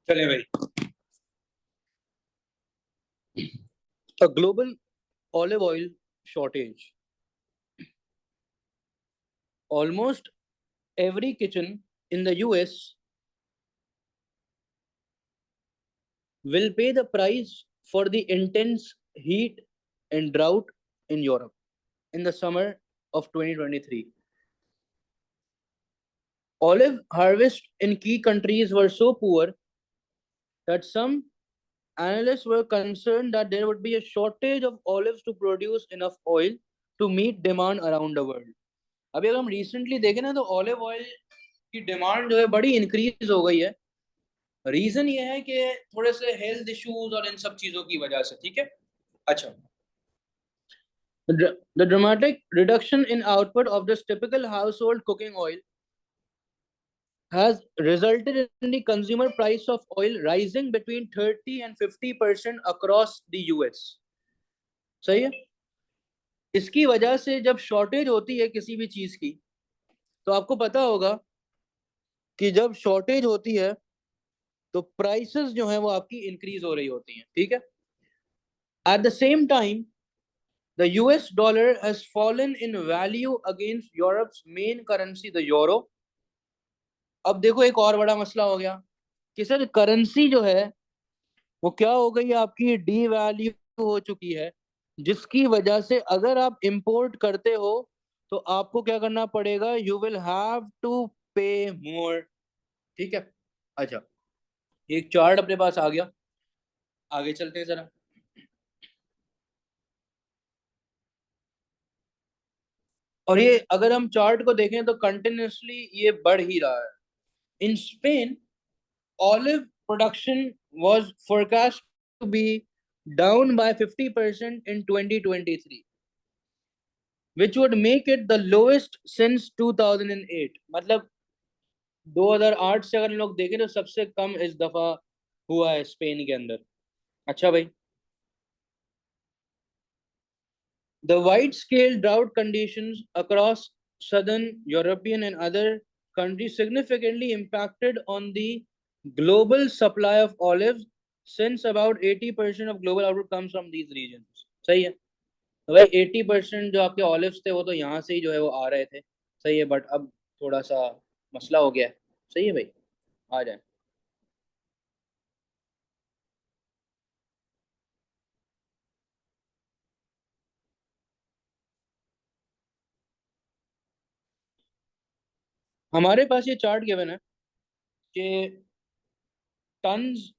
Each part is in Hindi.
चले भाई। A global olive oil shortage. Almost every kitchen in the US will pay the price for the intense heat and drought in Europe in the summer of 2023. Olive harvests in key countries were so poor that some analysts were concerned that there would be a shortage of olives to produce enough oil to meet demand around the world. अभी अगर हम रिसेंटली देखें ना तो ऑलिव ऑयल की डिमांड जो है बड़ी इंक्रीज हो गई है। रीजन ये है कि थोड़े से हेल्थ इश्यूज और इन सब चीजों की वजह से। ठीक है, अच्छा। The dramatic reduction in output of this typical household cooking oil has resulted in the consumer price of oil rising between 30 and 50% across the US. सही है। इसकी वजह से जब शॉर्टेज होती है किसी भी चीज की, तो आपको पता होगा कि जब शॉर्टेज होती है तो प्राइसेस जो है वो आपकी इंक्रीज हो रही होती हैं। ठीक है। At the same time the US dollar has fallen in value against Europe's main currency, the euro. अब देखो एक और बड़ा मसला हो गया कि सर करेंसी जो है वो क्या हो गई है, आपकी डी वैल्यू हो चुकी है, जिसकी वजह से अगर आप इंपोर्ट करते हो तो आपको क्या करना पड़ेगा, यू विल हैव टू पे मोर। ठीक है, अच्छा। एक चार्ट अपने पास आ गया, आगे चलते हैं जरा। और ये अगर हम चार्ट को देखें तो कंटिन्यूसली ये बढ़ ही रहा है। In Spain olive production was forecast to be down by 50% in 2023, which would make it the lowest since 2008. मतलब 2008 से अगर हम लोग देखें तो सबसे कम इस दफा हुआ है स्पेन के अंदर। अच्छा भाई, the wide scale drought conditions across southern European and other countries significantly impacted on the global supply of olives, since about 80% of global output comes from these regions. सही है। तो भाई 80% जो आपके ऑलिव्स थे वो तो यहाँ से ही जो है वो आ रहे थे। सही है, बट अब थोड़ा सा मसला हो गया है। सही है भाई, आ जाए। हमारे पास ये चार्ट गिवन है कि टन्स,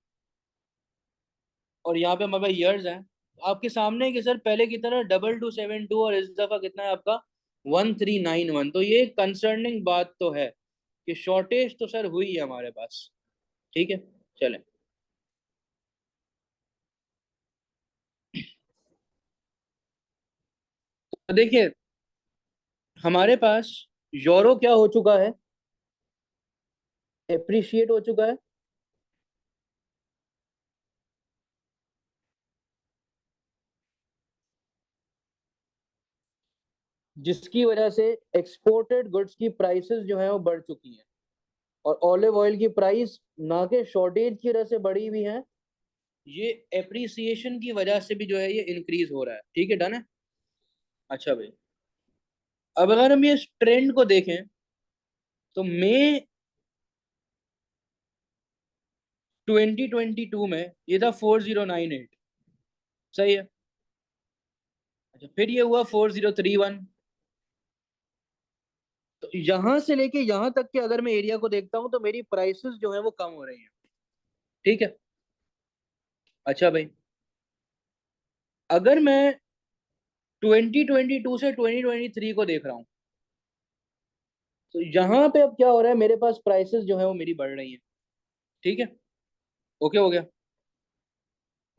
और यहाँ पे हमारे पास ईयर्स हैं। आपके सामने है कि सर पहले की तरह 2272 और इस दफा कितना है आपका 1391। तो ये कंसर्निंग बात तो है कि शॉर्टेज तो सर हुई है हमारे पास। ठीक है, चलें। तो देखिए हमारे पास यूरो क्या हो चुका है, एप्रिशिएट हो चुका है। जिसकी वजह से एक्सपोर्टेड गुड्स की प्राइसेस जो है वो बढ़ चुकी हैं, और ऑलिव ऑयल की प्राइस ना के शॉर्टेज की वजह से बढ़ी हुई है, ये एप्रिसिएशन की वजह से भी जो है ये इंक्रीज हो रहा है। ठीक है, डन है। अच्छा भाई, अब अगर हम ये ट्रेंड को देखें तो मई 2022 में ये था 4098। सही है। अच्छा, फिर ये हुआ 4031। तो यहां से लेके यहां तक के अगर मैं एरिया को देखता हूं तो मेरी प्राइसेस जो है वो कम हो रही हैं। ठीक है, अच्छा भाई, अगर मैं 2022 से 2023 को देख रहा हूँ तो यहाँ पे अब क्या हो रहा है, मेरे पास प्राइसेस जो है वो मेरी बढ़ रही हैं। ठीक है, ओके हो गया।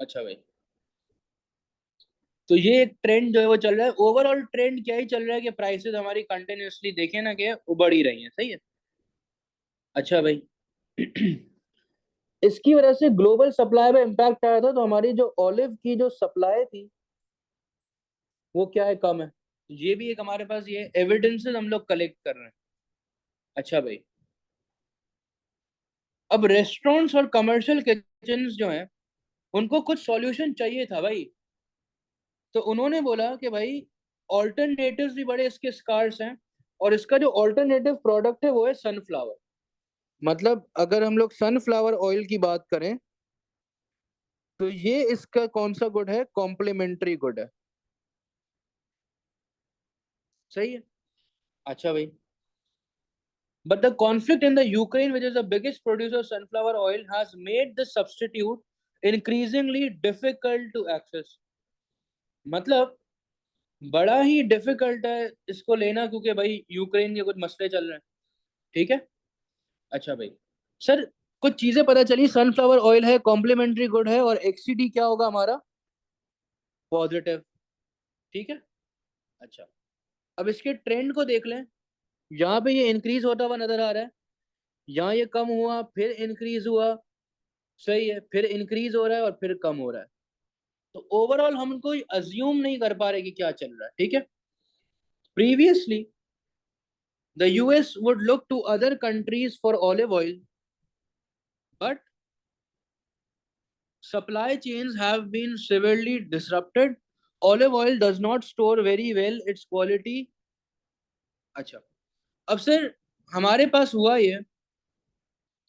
अच्छा भाई, तो ये एक ट्रेंड जो है वो चल रहा है। ओवरऑल ट्रेंड क्या ही चल रहा है कि प्राइसेस हमारी कंटिन्यूसली देखें ना कि वो बढ़ ही रही हैं। सही है, अच्छा भाई। इसकी वजह से ग्लोबल सप्लाई में इम्पैक्ट आया था, तो हमारी जो ऑलिव की जो सप्लाई थी वो क्या है, कम है। ये भी एक हमारे पास ये एविडेंसेस हम लोग कलेक्ट कर रहे हैं। अच्छा भाई, अब रेस्टोरेंट्स और कमर्शियल किचन जो हैं उनको कुछ सॉल्यूशन चाहिए था भाई। तो उन्होंने बोला कि भाई ऑल्टरनेटिव्स भी बड़े इसके स्कार्स हैं, और इसका जो ऑल्टरनेटिव प्रोडक्ट है वो है सनफ्लावर। मतलब अगर हम लोग सनफ्लावर ऑयल की बात करें तो ये इसका कौन सा गुड है, कॉम्प्लीमेंट्री गुड है। सही है। अच्छा भाई, but the conflict in the Ukraine, which is the biggest producer of sunflower oil, has made the substitute increasingly difficult to access। मतलब बड़ा ही डिफिकल्ट है इसको लेना, क्योंकि भाई यूक्रेन के कुछ मसले चल रहे हैं। ठीक है। अच्छा भाई, सर कुछ चीजें पता चली, सनफ्लावर ऑयल है, कॉम्प्लीमेंट्री गुड है, और एक्सीडी क्या होगा हमारा, पॉजिटिव। ठीक है। अच्छा, अब इसके ट्रेंड को देख लें। यहाँ पे ये इंक्रीज होता हुआ नजर आ रहा है, यहाँ ये कम हुआ फिर इंक्रीज हुआ। सही है, फिर इंक्रीज हो रहा है और फिर कम हो रहा है। तो ओवरऑल हम कोई अज्यूम नहीं कर पा रहे कि क्या चल रहा है। ठीक है। Previously the US would look to other countries for olive oil, but supply chains have been severely disrupted. Olive oil does not store very well its quality। अच्छा, अब सर हमारे पास हुआ ये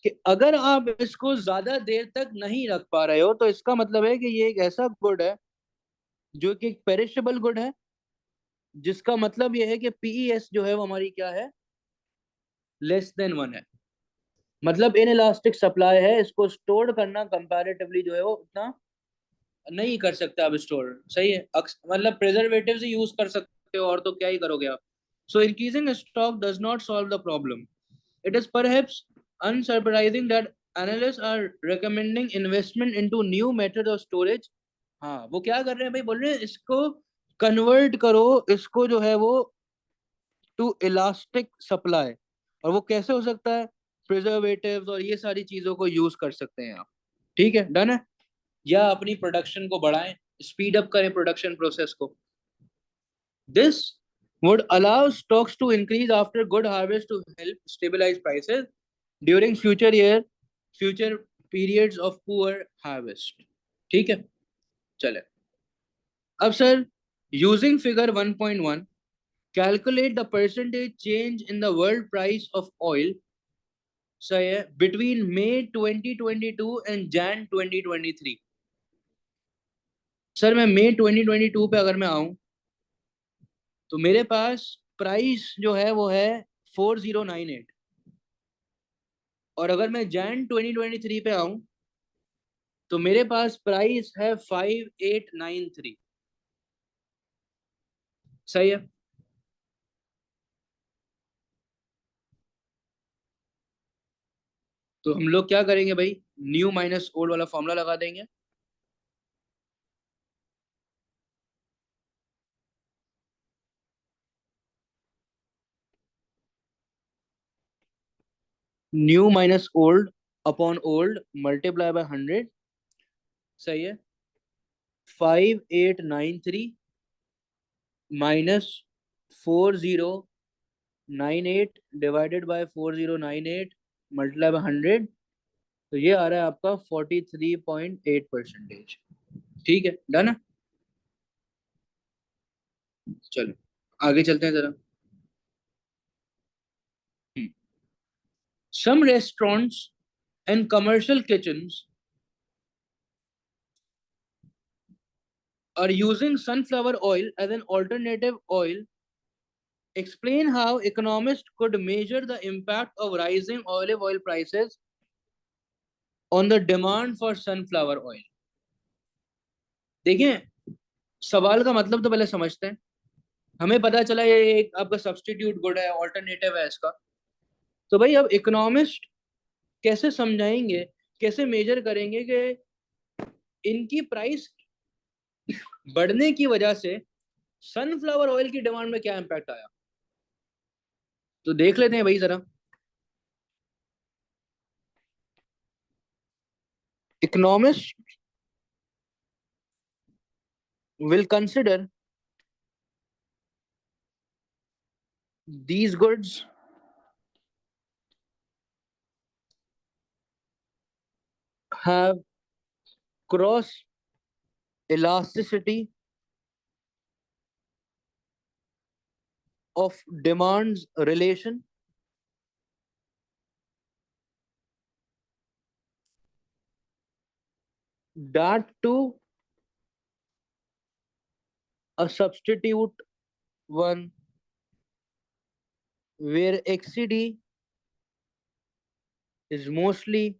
कि अगर आप इसको ज्यादा देर तक नहीं रख पा रहे हो तो इसका मतलब है कि ये एक ऐसा गुड है जो कि एक पेरिशेबल गुड है, जिसका मतलब ये है कि पीईएस जो है वो हमारी क्या है, लेस देन 1 है। मतलब इन इलास्टिक सप्लाई है, इसको स्टोर करना कंपैरेटिवली जो है वो उतना नहीं कर सकते आप स्टोर। सही है। मतलब प्रिजर्वेटिव ही यूज कर सकते हो, और तो क्या ही करोगे आप। So increasing stock does not solve the problem. It is perhaps unsurprising that analyst are recommending investment into new method of storage. हाँ, वो क्या कर रहे हैं भाई, बोल रहे हैं इसको कन्वर्ट करो, इसको जो है वो टू इलास्टिक सप्लाई। और वो कैसे हो सकता है, प्रिजर्वेटिव्स और ये सारी चीजों को यूज कर सकते हैं आप। ठीक है, डन है। या अपनी प्रोडक्शन को बढ़ाएं, स्पीड अप करें प्रोडक्शन प्रोसेस को। This would allow stocks to increase after good harvest to help stabilize prices during future periods of poor harvest। ठीक है। चले, अब sir using figure 1.1 calculate the percentage change in the world price of oil, सही है, between May 2022 and Jan 2023। Sir मैं मई 2022 पे अगर मैं आऊं तो मेरे पास प्राइस जो है वो है 4098। और अगर मैं जैन 2023 पे आऊं तो मेरे पास प्राइस है 5893। सही है। तो हम लोग क्या करेंगे भाई, न्यू माइनस ओल्ड वाला फॉर्मूला लगा देंगे। New minus old upon old multiply by 100। सही है। 5893 minus 4098 divided by 4098 multiply by 100। तो ये आ रहा है आपका 43.8%। ठीक है, डन है। चलो आगे चलते हैं जरा। Some restaurants and commercial kitchens are using sunflower oil as an alternative oil. Explain how economists could measure the impact of rising olive oil prices on the demand for sunflower oil। देखिए, सवाल का मतलब तो पहले समझते हैं। हमें पता चला ये एक आपका सब्स्टिट्यूट गुड है, ऑल्टरनेटिव है इसका। तो भाई अब इकोनॉमिस्ट कैसे समझाएंगे, कैसे मेजर करेंगे कि इनकी प्राइस बढ़ने की वजह से सनफ्लावर ऑयल की डिमांड में क्या इम्पैक्ट आया। तो देख लेते हैं भाई जरा। Economist will consider these goods have cross elasticity of demands relation. That too a substitute one where XCD is mostly,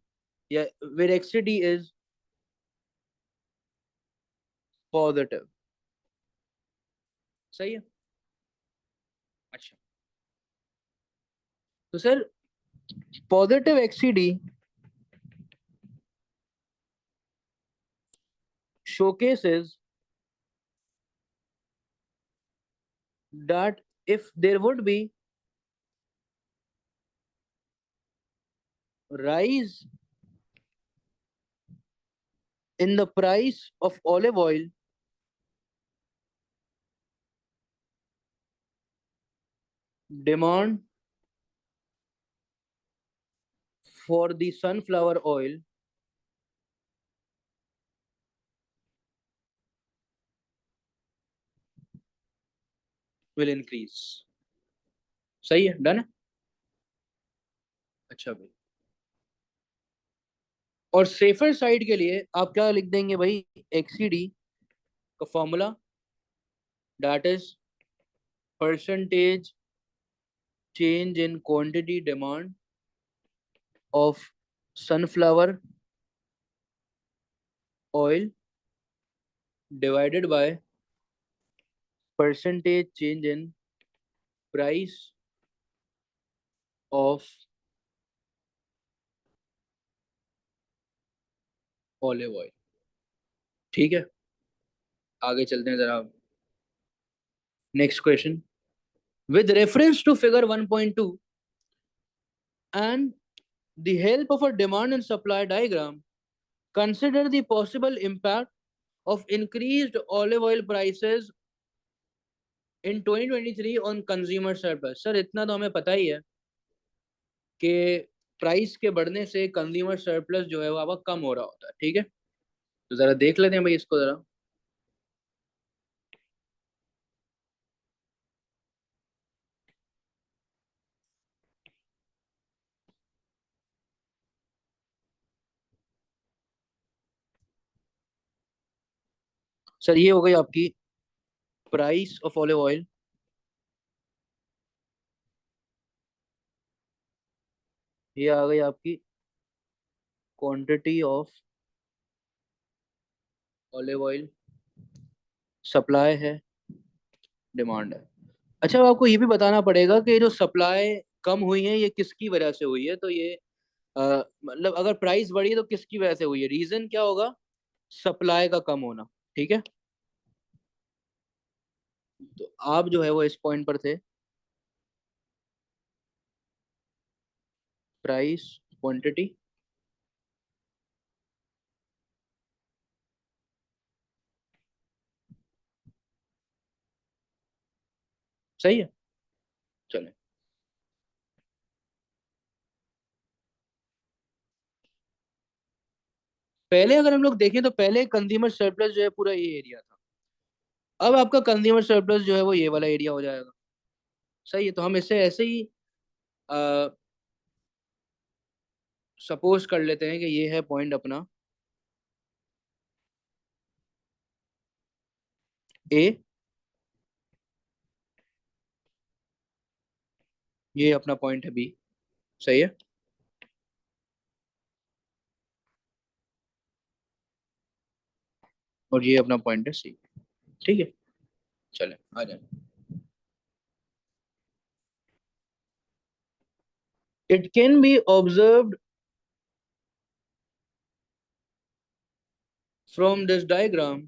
yeah, where XCD is positive. सही है. अच्छा, तो sir positive XCD showcases that if there would be rise in the price of olive oil, demand for the sunflower oil will increase. सही है, डन है. अच्छा भाई, और सेफर साइड के लिए आप क्या लिख देंगे भाई? XCD का formula, that is percentage change in quantity demand of sunflower oil divided by percentage change in price of olive oil. ठीक है, आगे चलते हैं जरा. Next question. With reference to figure 1.2 and the help of a demand and supply diagram, consider the possible impact of increased olive oil prices in 2023 on consumer surplus. Sir इतना तो हमें पता ही है कि प्राइस के बढ़ने से कंज्यूमर सरप्लस जो है वो आपका कम हो रहा होता है. ठीक है, तो जरा देख लेते हैं भाई इसको जरा. सर ये हो गई आपकी प्राइस ऑफ ऑलिव ऑयल. ये आ गई आपकी quantity of olive oil. Supply है, डिमांड है. अच्छा, अब आपको ये भी बताना पड़ेगा कि जो सप्लाई कम हुई है ये किसकी वजह से हुई है. तो ये मतलब अगर प्राइस बढ़ी है तो किसकी वजह से हुई है, रीजन क्या होगा? सप्लाई का कम होना. ठीक है, तो आप जो है वो इस पॉइंट पर थे. Price, quantity. सही है, चले. पहले अगर हम लोग देखें तो पहले कंज्यूमर सरप्लस जो है पूरा ये एरिया था. अब आपका कंज्यूमर सरप्लस जो है वो ये वाला एरिया हो जाएगा. सही है, तो हम इसे ऐसे ही सपोज कर लेते हैं कि ये है पॉइंट अपना ए, ये अपना पॉइंट है बी. सही है, और ये अपना पॉइंट है सी. ठीक है, चले आ जाए. It can be observed from this diagram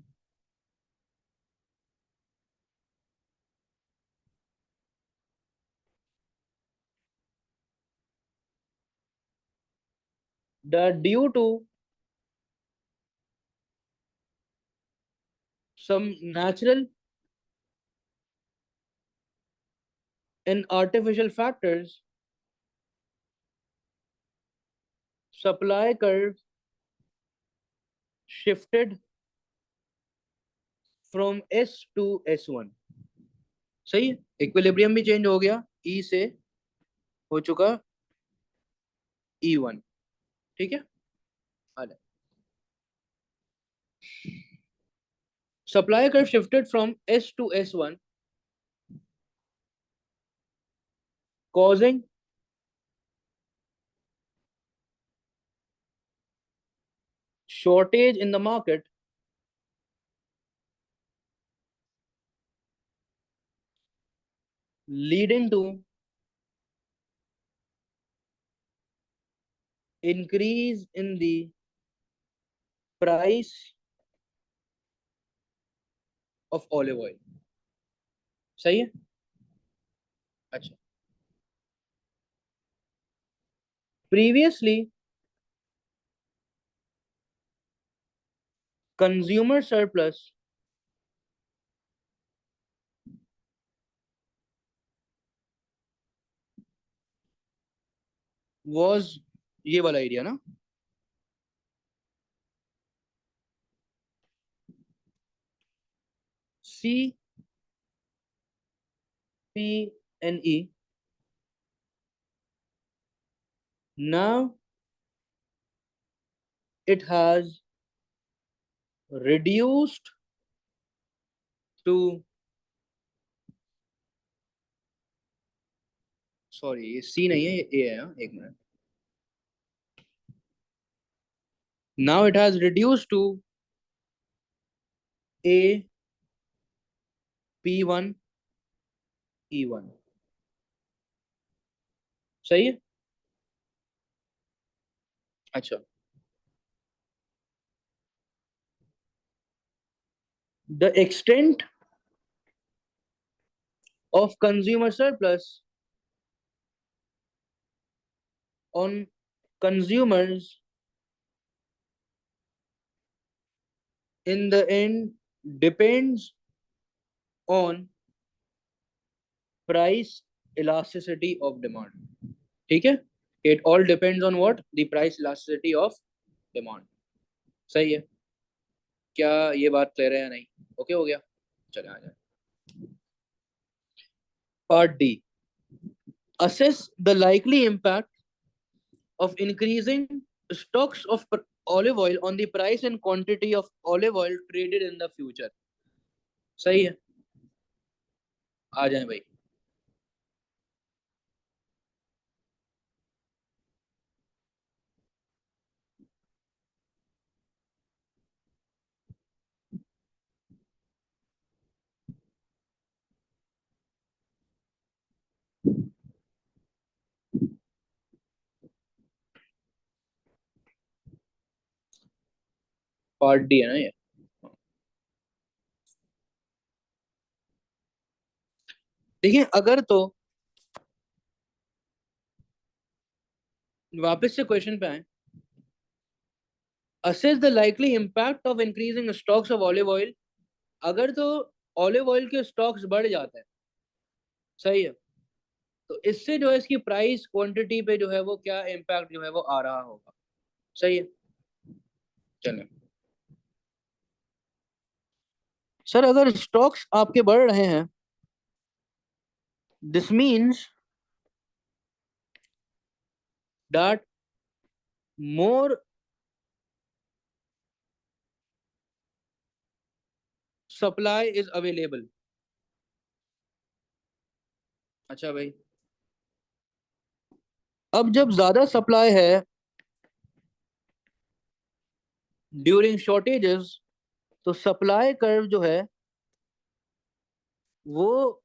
that due to some natural and artificial factors, supply curve shifted from S to S1। सही है, इक्विलिब्रियम भी चेंज हो गया, E से हो चुका E1। ठीक है, आ जाए। Supply curve shifted from S to S1, causing shortage in the market, leading to increase in the price of olive oil। सही है। अच्छा, previously consumer surplus was, ये वाला एरिया ना, CPNE, now it has reduced to, sorry ये सी नहीं है, ये ए है, एक minute. Now it has reduced to A P1 E1। सही है। अच्छा, the extent of consumer surplus on consumers in the end depends on price elasticity of demand। ठीक है, it all depends on what, the price elasticity of demand। सही है, क्या ये बात क्लियर है या नहीं? ओके हो गया, चले आ जाए। Part D, assess the likely impact of increasing stocks of olive oil on the price and quantity of olive oil traded in the future। सही है, आ जाए भाई। पार्ट डी है ना ये। देखिए, अगर तो वापस से क्वेश्चन पे आए, assess the likely impact of increasing stocks of olive oil। अगर तो ऑलिव ऑयल के स्टॉक्स बढ़ जाते हैं, सही है, तो इससे जो है इसकी प्राइस क्वांटिटी पे जो है वो क्या इम्पैक्ट जो है वो आ रहा होगा। सही है, चलो। सर अगर स्टॉक्स आपके बढ़ रहे हैं, this means that more supply is available. अच्छा भाई, अब जब ज्यादा सप्लाई है ड्यूरिंग शॉर्टेजेस, तो सप्लाई कर्व जो है वो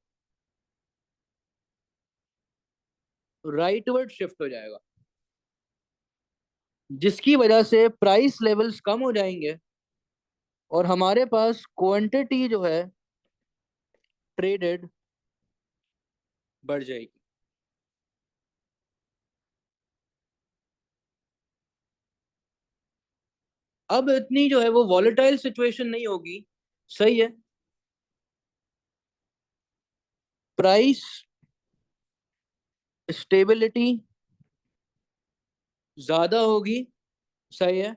राइटवर्ड शिफ्ट हो जाएगा, जिसकी वजह से प्राइस लेवल्स कम हो जाएंगे और हमारे पास क्वांटिटी जो है ट्रेडेड बढ़ जाएगी। अब इतनी जो है वो वॉलेटाइल सिचुएशन नहीं होगी। सही है, प्राइस स्टेबिलिटी ज्यादा होगी। सही है,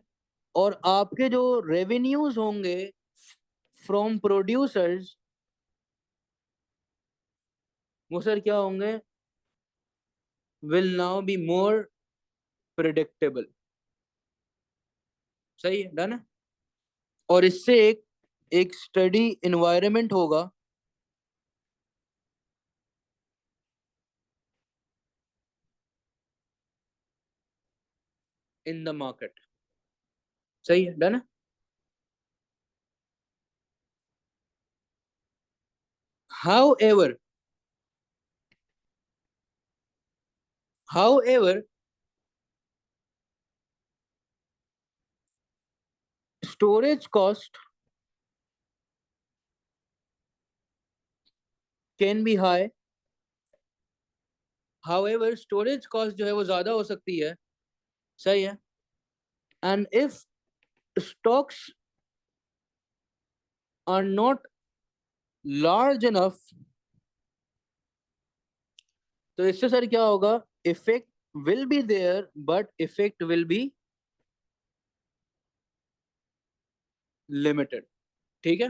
और आपके जो रेवेन्यूज होंगे फ्रॉम प्रोड्यूसर्स, वो सर क्या होंगे, will now be more predictable. सही है, डन है। और इससे एक स्टडी इन्वायरमेंट होगा इन द मार्केट। सही है, डन है। However, however, storage cost can be high. However, storage cost जो है वो ज्यादा हो सकती है। सही है। And if stocks are not large enough, तो इससे सर क्या होगा, effect will be there but effect will be limited. ठीक है।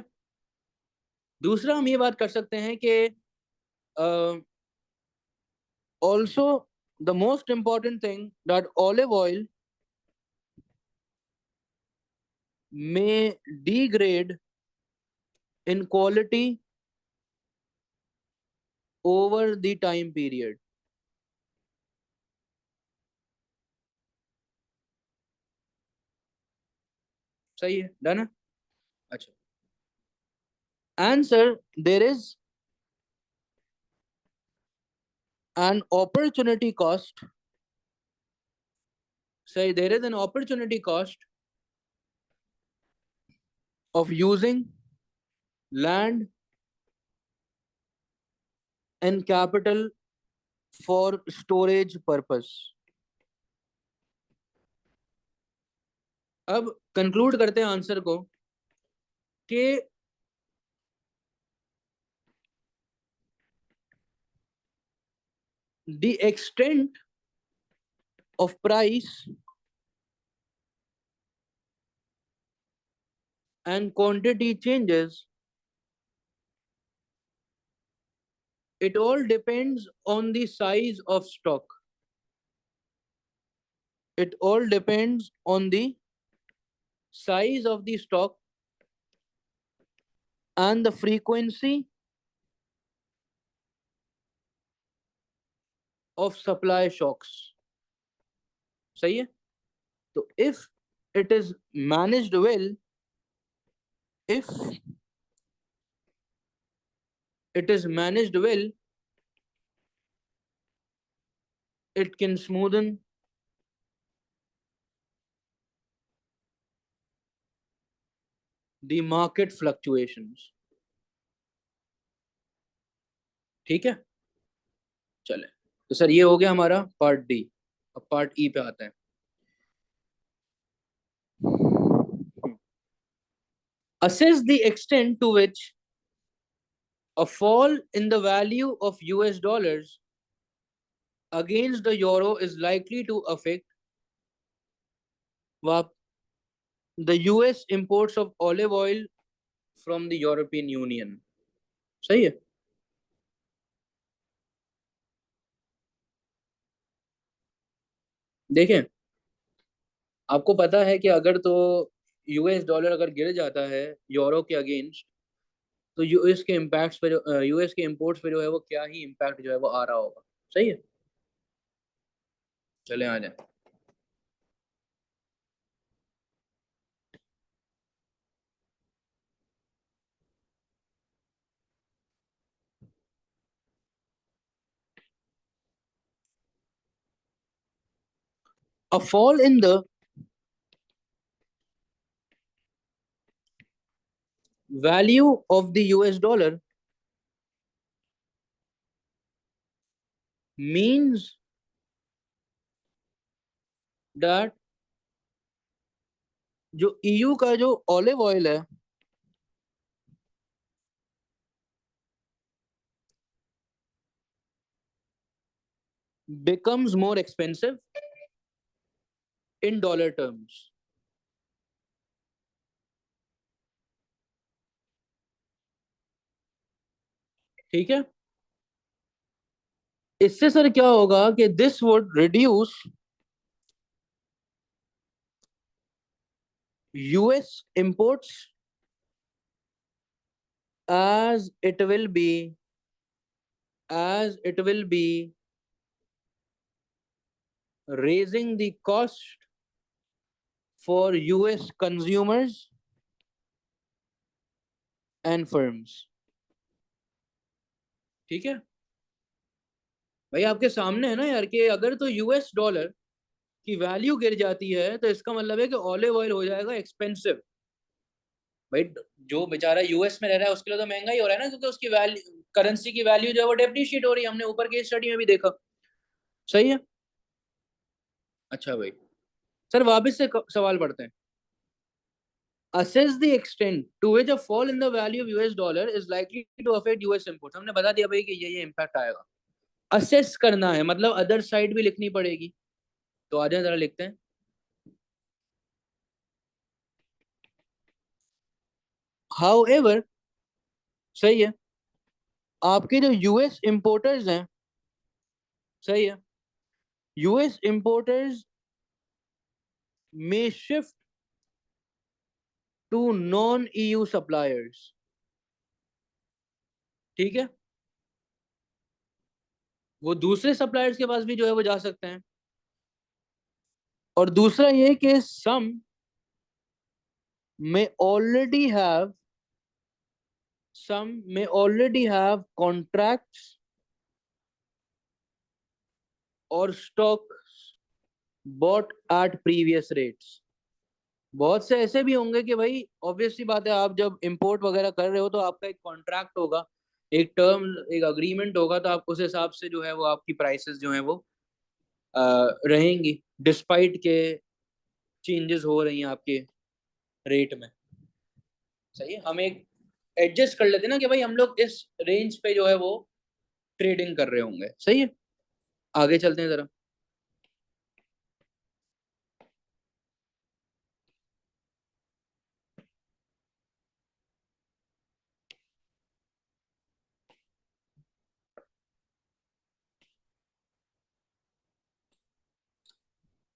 दूसरा हम ये बात कर सकते हैं कि also the most important thing that olive oil may degrade in quality over the time period. सही है, डन है। अच्छा, answer, there is an opportunity cost. Say there is an opportunity cost of using land and capital for storage purpose. अब कंक्लूड करते हैं आंसर को कि the extent of price and quantity changes, it all depends on the size of stock. It all depends on the size of the stock and the frequency of supply shocks. सही है। तो if it is managed well, if it is managed well, it can smoothen the market fluctuations. ठीक है। चले, तो सर ये हो गया हमारा पार्ट डी। अब पार्ट ई पे आते हैं। Assess the extent to which a fall in the value of US dollars against the euro is likely to affect the US imports of olive oil from the European Union. सही है। देखें, आपको पता है कि अगर तो यूएस डॉलर अगर गिर जाता है यूरो के अगेंस्ट, तो यूएस के इम्पैक्ट्स पे जो यूएस के इंपोर्ट्स पे जो है वो क्या ही इम्पैक्ट जो है वो आ रहा होगा। सही है। चले आ जाए। A fall in the value of the US dollar means that जो ईयू का जो ऑलिव ऑयल है becomes more expensive in dollar terms. ठीक है। इससे सर क्या होगा कि this would reduce US imports as it will be as it will be raising the cost for US consumers and firms। ठीक है भाई, आपके सामने है ना यार कि अगर तो यूएस डॉलर की वैल्यू गिर जाती है तो इसका मतलब है कि ऑलिव ऑयल हो जाएगा एक्सपेंसिव। भाई जो बेचारा यूएस में रह रहा है उसके लिए तो महंगा ही हो रहा है ना, क्योंकि उसकी वैल्यू, करेंसी की वैल्यू जो है वो डेप्रिशिएट हो रही है। हमने ऊपर के स्टडी में भी देखा। सही है। अच्छा भाई, सर वापस से सवाल पढ़ते हैं। Assess the extent to which a fall in the value of US dollar is likely to affect US imports। हमने बता दिया भाई कि ये इम्पैक्ट आएगा। असेस करना है मतलब अदर साइड भी लिखनी पड़ेगी। तो आ जाए जरा लिखते हैं। However, सही है, आपके जो यूएस इंपोर्टर्स हैं, सही है, US importers may shift to non EU suppliers। ठीक है, वो दूसरे सप्लायर्स के पास भी जो है वो जा सकते हैं। और दूसरा ये कि may already have some may already have contracts or stock bought at previous rates। बहुत से ऐसे भी होंगे कि भाई ऑब्वियसली बात है, आप जब इंपोर्ट वगैरह कर रहे हो तो आपका एक कॉन्ट्रैक्ट होगा, एक टर्म, एक अग्रीमेंट होगा, तो आप उस हिसाब से जो है वो आपकी प्राइसेस जो है वो रहेंगी, डिस्पाइट के चेंजेस हो रही हैं आपके रेट में। सही है, हम एक एडजस्ट कर लेते हैं ना कि भाई हम लोग इस रेंज पे जो है वो ट्रेडिंग कर रहे होंगे। सही है, आगे चलते हैं जरा।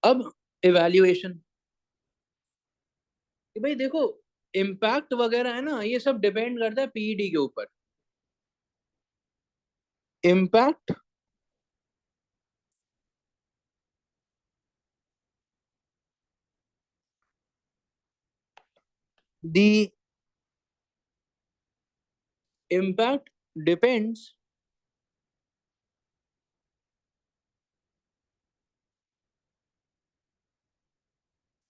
अब इवैल्यूएशन, कि भाई देखो इम्पैक्ट वगैरह है ना, ये सब डिपेंड करता है पीईडी के ऊपर। Impact the impact depends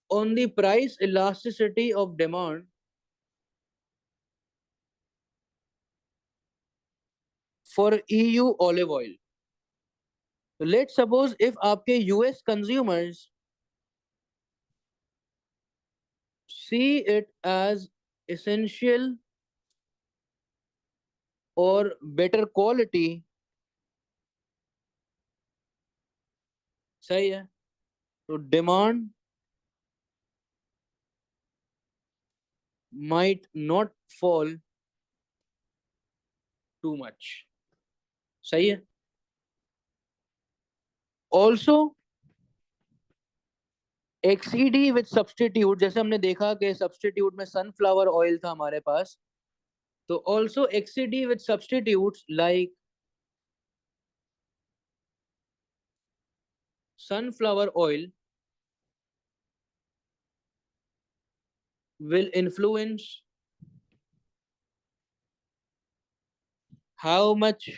on the price elasticity of demand for EU olive oil। Let's suppose if आपके US consumers see it as essential or better quality, सही है, तो demand might not fall too much। सही है। Also XED with substitute, जैसे हमने देखा कि सब्सटीट्यूट में सनफ्लावर ऑयल था हमारे पास, तो also XED with substitutes like sunflower oil will influence how much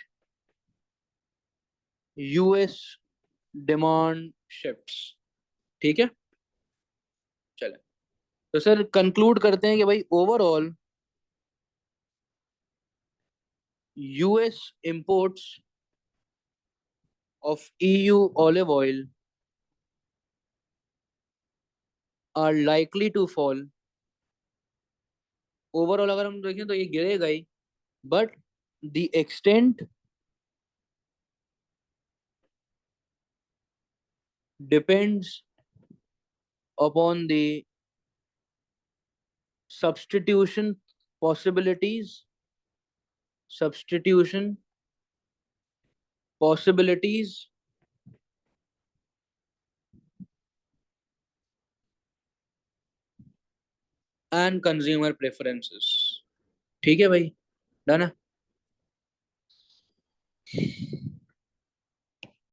US demand shifts। ठीक है, चले तो सर कंक्लूड करते हैं कि भाई overall US imports of EU olive oil are likely to fall. Overall अगर हम देखें तो ये गिरेगा ही, but the extent depends upon the substitution possibilities substitution possibilities and consumer preferences. ठीक है भाई, डन है।